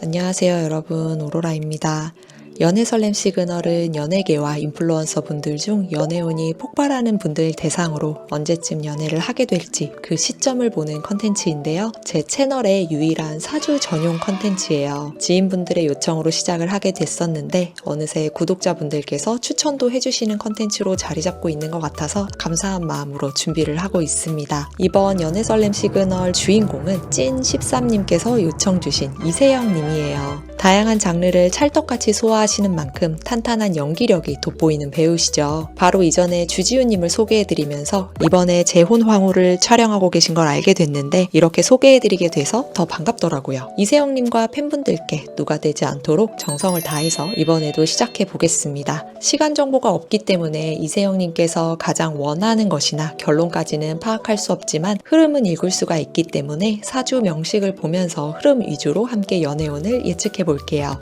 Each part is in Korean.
안녕하세요 여러분, 오로라입니다. 연애 설렘 시그널은 연예계와 인플루언서 분들 중 연애운이 폭발하는 분들 대상으로 언제쯤 연애를 하게 될지 그 시점을 보는 컨텐츠인데요. 제 채널의 유일한 사주 전용 컨텐츠예요. 지인분들의 요청으로 시작을 하게 됐었는데 어느새 구독자분들께서 추천도 해주시는 컨텐츠로 자리 잡고 있는 것 같아서 감사한 마음으로 준비를 하고 있습니다. 이번 연애 설렘 시그널 주인공은 찐 13님께서 요청 주신 이세영님이에요. 다양한 장르를 찰떡같이 소화하시는 만큼 탄탄한 연기력이 돋보이는 배우시죠. 바로 이전에 주지훈님을 소개해드리면서 이번에 재혼황후를 촬영하고 계신 걸 알게 됐는데 이렇게 소개해드리게 돼서 더 반갑더라고요. 이세영님과 팬분들께 누가 되지 않도록 정성을 다해서 이번에도 시작해보겠습니다. 시간 정보가 없기 때문에 이세영님께서 가장 원하는 것이나 결론까지는 파악할 수 없지만 흐름은 읽을 수가 있기 때문에 사주 명식을 보면서 흐름 위주로 함께 연애운을 예측해볼게요.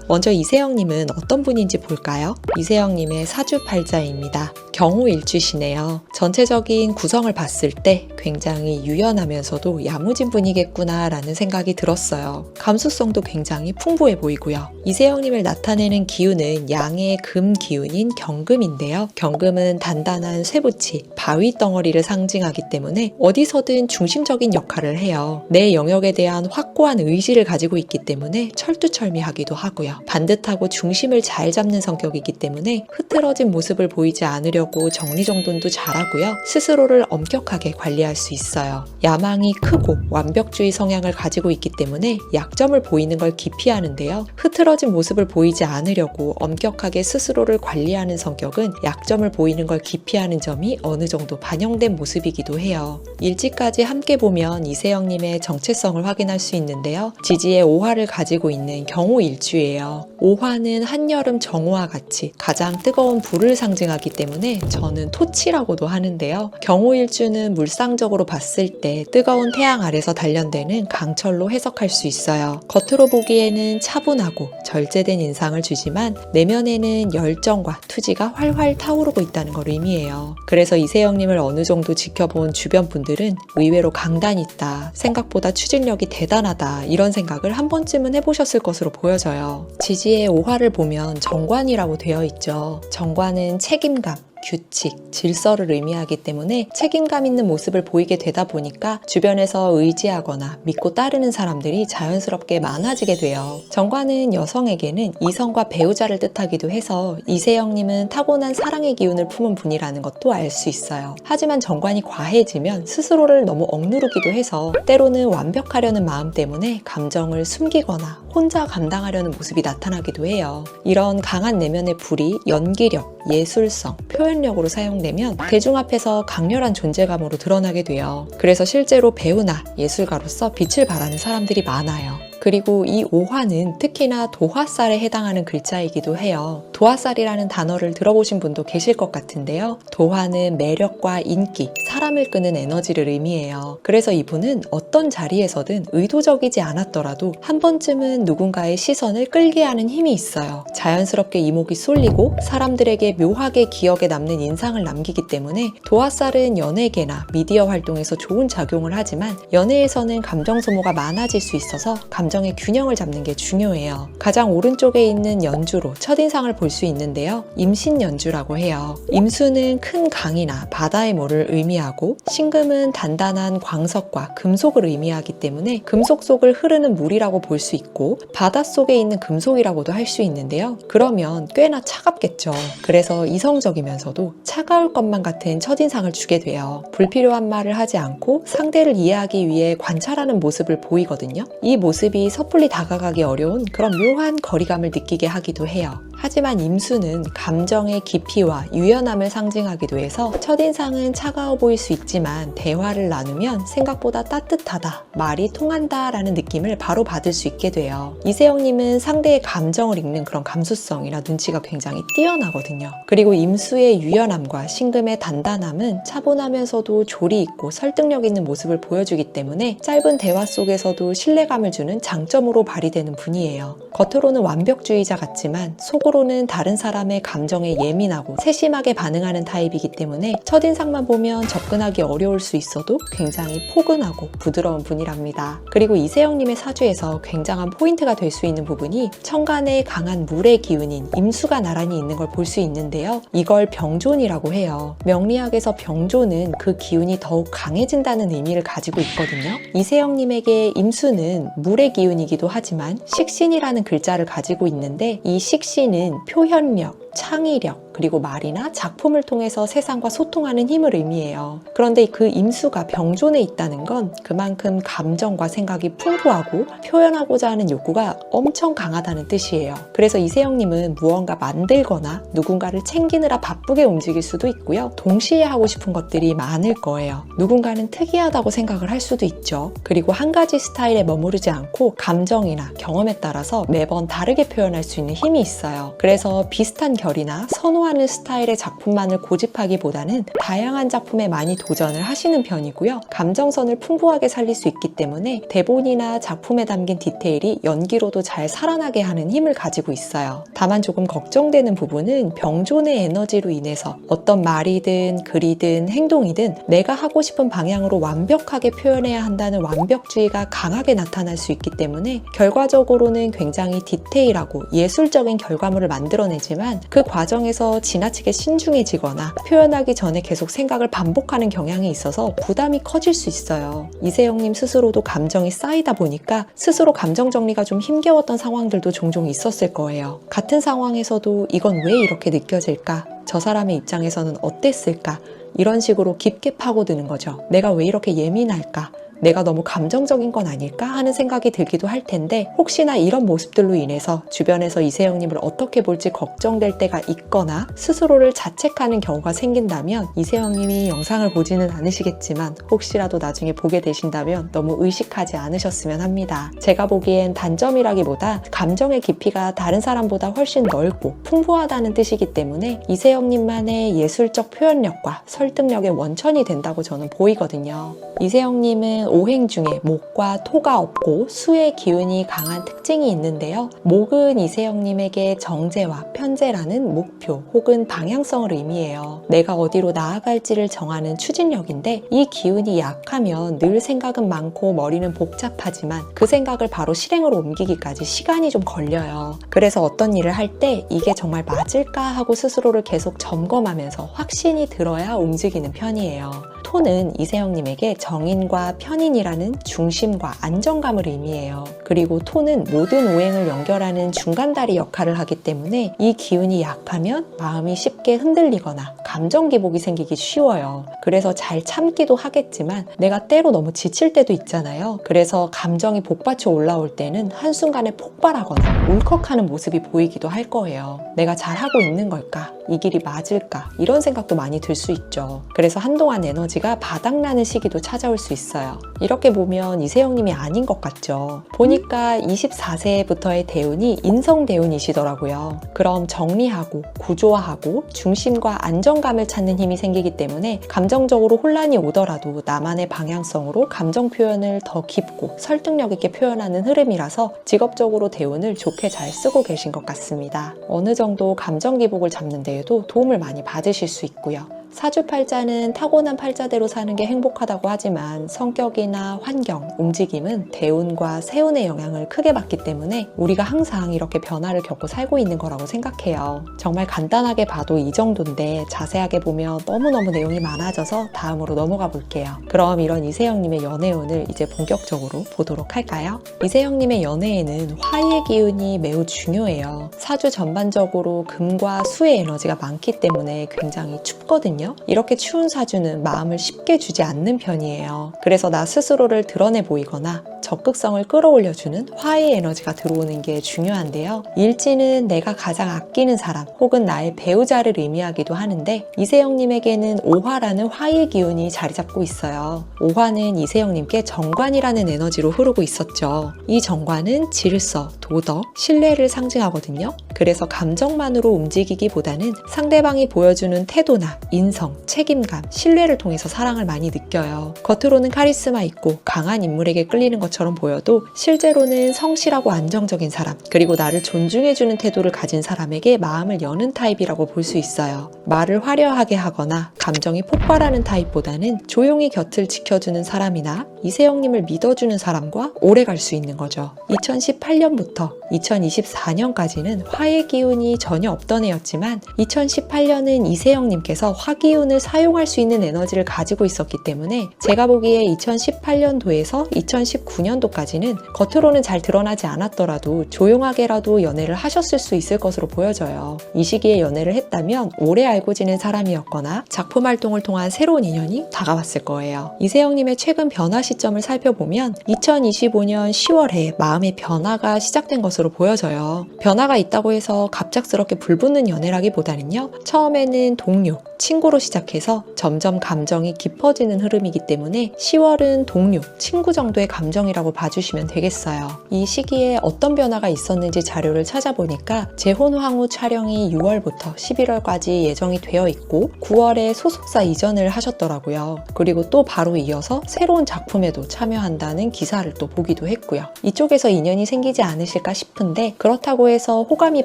먼저 이세영님은 어떤 분인지 볼까요? 이세영님의 사주팔자입니다. 경우일주시네요. 전체적인 구성을 봤을 때 굉장히 유연하면서도 야무진 분이겠구나 라는 생각이 들었어요. 감수성도 굉장히 풍부해 보이고요. 이세영님을 나타내는 기운은 양의 금 기운인 경금인데요. 경금은 단단한 쇠붙이, 바위 덩어리를 상징하기 때문에 어디서든 중심적인 역할을 해요. 내 영역에 대한 확고한 의지를 가지고 있기 때문에 철두철미하기도 하고요. 반듯하고 중심을 잘 잡는 성격이기 때문에 흐트러진 모습을 보이지 않으려고 정리정돈도 잘하고요. 스스로를 엄격하게 관리할 수 있어요. 야망이 크고 완벽주의 성향을 가지고 있기 때문에 약점을 보이는 걸 기피하는데요. 흐트러진 모습을 보이지 않으려고 엄격하게 스스로를 관리하는 성격은 약점을 보이는 걸 기피하는 점이 어느 정도 반영된 모습이기도 해요. 일지까지 함께 보면 이세영님의 정체성을 확인할 수 있는데요. 지지의 5화를 가지고 있는 경우일주예요. 5화는 한여름 정오와 같이 가장 뜨거운 불을 상징하기 때문에 저는 토치라고도 하는데요. 경우일주는 물상적으로 봤을 때 뜨거운 태양 아래서 단련되는 강철로 해석할 수 있어요. 겉으로 보기에는 차분하고 절제된 인상을 주지만 내면에는 열정과 투지가 활활 타오르고 있다는 걸 의미해요. 그래서 이세영님을 어느 정도 지켜본 주변 분들은 의외로 강단 있다, 생각보다 추진력이 대단하다 이런 생각을 한 번쯤은 해보셨을 것으로 보여져요. 지지의 5화를 보면 정관이라고 되어 있죠. 정관은 책임감, 규칙, 질서를 의미하기 때문에 책임감 있는 모습을 보이게 되다 보니까 주변에서 의지하거나 믿고 따르는 사람들이 자연스럽게 많아지게 돼요. 정관은 여성에게는 이성과 배우자를 뜻하기도 해서 이세영님은 타고난 사랑의 기운을 품은 분이라는 것도 알 수 있어요. 하지만 정관이 과해지면 스스로를 너무 억누르기도 해서 때로는 완벽하려는 마음 때문에 감정을 숨기거나 혼자 감당하려는 모습이 나타나기도 해요. 이런 강한 내면의 불이 연기력, 예술성, 표현력으로 사용되면 대중 앞에서 강렬한 존재감으로 드러나게 돼요. 그래서 실제로 배우나 예술가로서 빛을 발하는 사람들이 많아요. 그리고 이 5화는 특히나 도화살에 해당하는 글자이기도 해요. 도화살이라는 단어를 들어보신 분도 계실 것 같은데요. 도화는 매력과 인기, 사람을 끄는 에너지를 의미해요. 그래서 이분은 어떤 자리에서든 의도적이지 않았더라도 한 번쯤은 누군가의 시선을 끌게 하는 힘이 있어요. 자연스럽게 이목이 쏠리고 사람들에게 묘하게 기억에 남는 인상을 남기기 때문에 도화살은 연예계나 미디어 활동에서 좋은 작용을 하지만 연애에서는 감정 소모가 많아질 수 있어서 감정의 균형을 잡는 게 중요해요. 가장 오른쪽에 있는 연주로 첫인상을 볼 수 있는데요. 임신연주라고 해요. 임수는 큰 강이나 바다의 모를 의미하고 신금은 단단한 광석과 금속을 의미하기 때문에 금속 속을 흐르는 물이라고 볼 수 있고 바닷속에 있는 금속이라고도 할 수 있는데요. 그러면 꽤나 차갑겠죠. 그래서 이성적이면서도 차가울 것만 같은 첫인상을 주게 돼요. 불필요한 말을 하지 않고 상대를 이해하기 위해 관찰하는 모습을 보이거든요. 이 모습이 섣불리 다가가기 어려운 그런 묘한 거리감을 느끼게 하기도 해요. 하지만 임수는 감정의 깊이와 유연함을 상징하기도 해서 첫인상은 차가워 보일 수 있지만 대화를 나누면 생각보다 따뜻하다, 말이 통한다 라는 느낌을 바로 받을 수 있게 돼요. 이세영님은 상대의 감정을 읽는 그런 감수성이나 눈치가 굉장히 뛰어나거든요. 그리고 임수의 유연함과 신금의 단단함은 차분하면서도 조리 있고 설득력 있는 모습을 보여주기 때문에 짧은 대화 속에서도 신뢰감을 주는 장점으로 발휘되는 분이에요. 겉으로는 완벽주의자 같지만 속으로 성격적으로는 다른 사람의 감정에 예민하고 세심하게 반응하는 타입이기 때문에 첫인상만 보면 접근하기 어려울 수 있어도 굉장히 포근하고 부드러운 분이랍니다. 그리고 이세영님의 사주에서 굉장한 포인트가 될 수 있는 부분이 천간에 강한 물의 기운인 임수가 나란히 있는 걸 볼 수 있는데요. 이걸 병존이라고 해요. 명리학에서 병존은 그 기운이 더욱 강해진다는 의미를 가지고 있거든요. 이세영님에게 임수는 물의 기운이기도 하지만 식신이라는 글자를 가지고 있는데 이 식신은 표현력, 창의력, 그리고 말이나 작품을 통해서 세상과 소통하는 힘을 의미해요. 그런데 그 임수가 병존에 있다는 건 그만큼 감정과 생각이 풍부하고 표현하고자 하는 욕구가 엄청 강하다는 뜻이에요. 그래서 이세영님은 무언가 만들거나 누군가를 챙기느라 바쁘게 움직일 수도 있고요. 동시에 하고 싶은 것들이 많을 거예요. 누군가는 특이하다고 생각을 할 수도 있죠. 그리고 한 가지 스타일에 머무르지 않고 감정이나 경험에 따라서 매번 다르게 표현할 수 있는 힘이 있어요. 그래서 비슷한 결이나 선호하는 스타일의 작품만을 고집하기보다는 다양한 작품에 많이 도전을 하시는 편이고요. 감정선을 풍부하게 살릴 수 있기 때문에 대본이나 작품에 담긴 디테일이 연기로도 잘 살아나게 하는 힘을 가지고 있어요. 다만 조금 걱정되는 부분은 병존의 에너지로 인해서 어떤 말이든 글이든 행동이든 내가 하고 싶은 방향으로 완벽하게 표현해야 한다는 완벽주의가 강하게 나타날 수 있기 때문에 결과적으로는 굉장히 디테일하고 예술적인 결과물을 만들어내지만 그 과정에서 지나치게 신중해지거나 표현하기 전에 계속 생각을 반복하는 경향이 있어서 부담이 커질 수 있어요. 이세영님 스스로도 감정이 쌓이다 보니까 스스로 감정 정리가 좀 힘겨웠던 상황들도 종종 있었을 거예요. 같은 상황에서도 이건 왜 이렇게 느껴질까? 저 사람의 입장에서는 어땠을까? 이런 식으로 깊게 파고드는 거죠. 내가 왜 이렇게 예민할까? 내가 너무 감정적인 건 아닐까 하는 생각이 들기도 할 텐데 혹시나 이런 모습들로 인해서 주변에서 이세영님을 어떻게 볼지 걱정될 때가 있거나 스스로를 자책하는 경우가 생긴다면 이세영님이 영상을 보지는 않으시겠지만 혹시라도 나중에 보게 되신다면 너무 의식하지 않으셨으면 합니다. 제가 보기엔 단점이라기보다 감정의 깊이가 다른 사람보다 훨씬 넓고 풍부하다는 뜻이기 때문에 이세영님만의 예술적 표현력과 설득력의 원천이 된다고 저는 보이거든요. 이세영님은 오행 중에 목과 토가 없고 수의 기운이 강한 특징이 있는데요. 목은 이세영님에게 정제와 편제라는 목표 혹은 방향성을 의미해요. 내가 어디로 나아갈지를 정하는 추진력인데 이 기운이 약하면 늘 생각은 많고 머리는 복잡하지만 그 생각을 바로 실행으로 옮기기까지 시간이 좀 걸려요. 그래서 어떤 일을 할 때 이게 정말 맞을까 하고 스스로를 계속 점검하면서 확신이 들어야 움직이는 편이에요. 토는 이세영님에게 정인과 편인이라는 중심과 안정감을 의미해요. 그리고 토는 모든 오행을 연결하는 중간다리 역할을 하기 때문에 이 기운이 약하면 마음이 쉽게 흔들리거나 감정 기복이 생기기 쉬워요. 그래서 잘 참기도 하겠지만 내가 때로 너무 지칠 때도 있잖아요. 그래서 감정이 복받쳐 올라올 때는 한순간에 폭발하거나 울컥하는 모습이 보이기도 할 거예요. 내가 잘하고 있는 걸까? 이 길이 맞을까? 이런 생각도 많이 들 수 있죠. 그래서 한동안 에너지가 바닥나는 시기도 찾아올 수 있어요. 이렇게 보면 이세영님이 아닌 것 같죠. 보니까 24세부터의 대운이 인성대운이시더라고요. 그럼 정리하고 구조화하고 중심과 안정감을 찾는 힘이 생기기 때문에 감정적으로 혼란이 오더라도 나만의 방향성으로 감정 표현을 더 깊고 설득력 있게 표현하는 흐름이라서 직업적으로 대운을 좋게 잘 쓰고 계신 것 같습니다. 어느 정도 감정 기복을 잡는 데에도 도움을 많이 받으실 수 있고요. 사주팔자는 타고난 팔자대로 사는 게 행복하다고 하지만 성격이나 환경, 움직임은 대운과 세운의 영향을 크게 받기 때문에 우리가 항상 이렇게 변화를 겪고 살고 있는 거라고 생각해요. 정말 간단하게 봐도 이 정도인데 자세하게 보면 너무너무 내용이 많아져서 다음으로 넘어가 볼게요. 그럼 이런 이세영님의 연애운을 이제 본격적으로 보도록 할까요? 이세영님의 연애에는 화의 기운이 매우 중요해요. 사주 전반적으로 금과 수의 에너지가 많기 때문에 굉장히 춥거든요. 이렇게 추운 사주는 마음을 쉽게 주지 않는 편이에요. 그래서 나 스스로를 드러내 보이거나 적극성을 끌어올려주는 화의 에너지가 들어오는 게 중요한데요. 일지는 내가 가장 아끼는 사람 혹은 나의 배우자를 의미하기도 하는데 이세영님에게는 오화라는 화의 기운이 자리 잡고 있어요. 오화는 이세영님께 정관이라는 에너지로 흐르고 있었죠. 이 정관은 질서, 도덕, 신뢰를 상징하거든요. 그래서 감정만으로 움직이기보다는 상대방이 보여주는 태도나 인성, 책임감, 신뢰를 통해서 사랑을 많이 느껴요. 겉으로는 카리스마 있고 강한 인물에게 끌리는 것 것처럼 보여도 실제로는 성실하고 안정적인 사람, 그리고 나를 존중해주는 태도를 가진 사람에게 마음을 여는 타입이라고 볼 수 있어요. 말을 화려하게 하거나 감정이 폭발하는 타입보다는 조용히 곁을 지켜주는 사람이나 이세영님을 믿어주는 사람과 오래 갈 수 있는 거죠. 2018년부터 2024년까지는 화의 기운이 전혀 없던 해였지만 2018년은 이세영님께서 화기운을 사용할 수 있는 에너지를 가지고 있었기 때문에 제가 보기에 2018년도에서 2019년도까지는 겉으로는 잘 드러나지 않았더라도 조용하게라도 연애를 하셨을 수 있을 것으로 보여져요. 이 시기에 연애를 했다면 오래 알고 지낸 사람이었거나 작품 활동을 통한 새로운 인연이 다가왔을 거예요. 이세영님의 최근 변화 시점을 살펴보면 2025년 10월에 마음의 변화가 시작된 것으로 보여져요. 변화가 있다고 해서 갑작스럽게 불붙는 연애라기보다는요. 처음에는 동료, 친구로 시작해서 점점 감정이 깊어지는 흐름이기 때문에 10월은 동료, 친구 정도의 감정이라고 봐주시면 되겠어요. 이 시기에 어떤 변화가 있었는지 자료를 찾아보니까 재혼황후 촬영이 6월부터 11월까지 예정이 되어 있고 9월에 소속사 이전을 하셨더라고요. 그리고 또 바로 이어서 새로운 작품에도 참여한다는 기사를 또 보기도 했고요. 이쪽에서 인연이 생기지 않으실까 싶은데 그렇다고 해서 호감이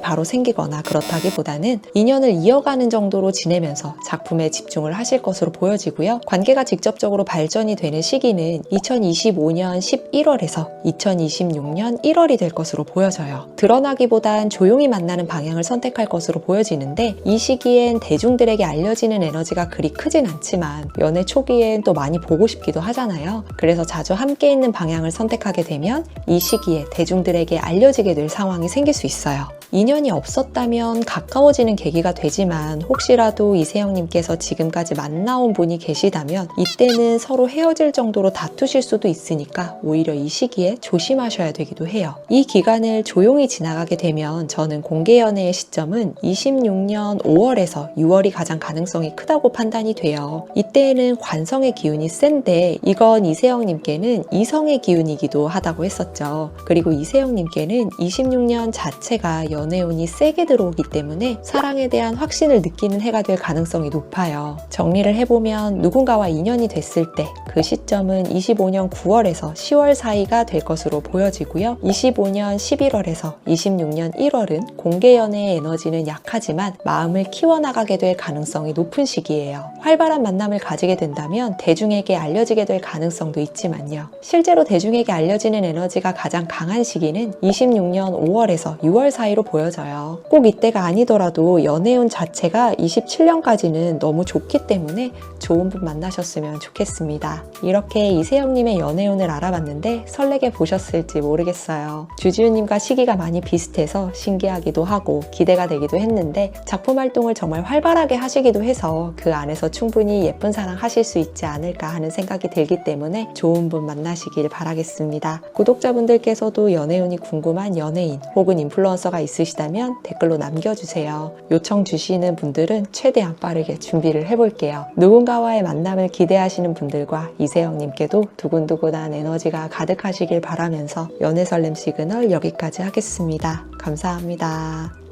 바로 생기거나 그렇다기보다는 인연을 이어가는 정도로 지내면서 작품에 집중을 하실 것으로 보여지고요. 관계가 직접적으로 발전이 되는 시기는 2025년 11월에서 2026년 1월이 될 것으로 보여져요. 드러나기보단 조용히 만나는 방향을 선택할 것으로 보여지는데 이 시기엔 대중들에게 알려지는 에너지가 그리 크진 않지만 연애 초기엔 또 많이 보고 싶기도 하잖아요. 그래서 자주 함께 있는 방향을 선택하게 되면 이 시기에 대중들에게 알려지게 될 상황이 생길 수 있어요. 인연이 없었다면 가까워지는 계기가 되지만 혹시라도 이세영님께서 지금까지 만나온 분이 계시다면 이때는 서로 헤어질 정도로 다투실 수도 있으니까 오히려 이 시기에 조심하셔야 되기도 해요. 이 기간을 조용히 지나가게 되면 저는 공개 연애의 시점은 26년 5월에서 6월이 가장 가능성이 크다고 판단이 돼요. 이때에는 관성의 기운이 센데 이건 이세영님께는 이성의 기운이기도 하다고 했었죠. 그리고 이세영님께는 26년 자체가 연애운이 세게 들어오기 때문에 사랑에 대한 확신을 느끼는 해가 될 가능성이 높아요. 정리를 해보면 누군가와 인연이 됐을 때 그 시점은 25년 9월에서 10월 사이가 될 것으로 보여지고요. 25년 11월에서 26년 1월은 공개 연애의 에너지는 약하지만 마음을 키워나가게 될 가능성이 높은 시기예요. 활발한 만남을 가지게 된다면 대중에게 알려지게 될 가능성도 있지만요. 실제로 대중에게 알려지는 에너지가 가장 강한 시기는 26년 5월에서 6월 사이로 보여져요. 꼭 이때가 아니더라도 연애운 자체가 27년까지는 너무 좋기 때문에 좋은 분 만나셨으면 좋겠습니다. 이렇게 이세영님의 연애운을 알아봤는데 설레게 보셨을지 모르겠어요. 주지훈님과 시기가 많이 비슷해서 신기하기도 하고 기대가 되기도 했는데 작품 활동을 정말 활발하게 하시기도 해서 그 안에서 충분히 예쁜 사랑 하실 수 있지 않을까 하는 생각이 들기 때문에 좋은 분 만나시길 바라겠습니다. 구독자분들께서도 연애운이 궁금한 연예인 혹은 인플루언서가 있으시다면 댓글로 남겨주세요. 요청 주시는 분들은 최대한 빠르게 준비를 해볼게요. 누군가와의 만남을 기대하시는 분들과 이세영님께도 두근두근한 에너지가 가득하시길 바라면서 연애 설렘 시그널 여기까지 하겠습니다. 감사합니다.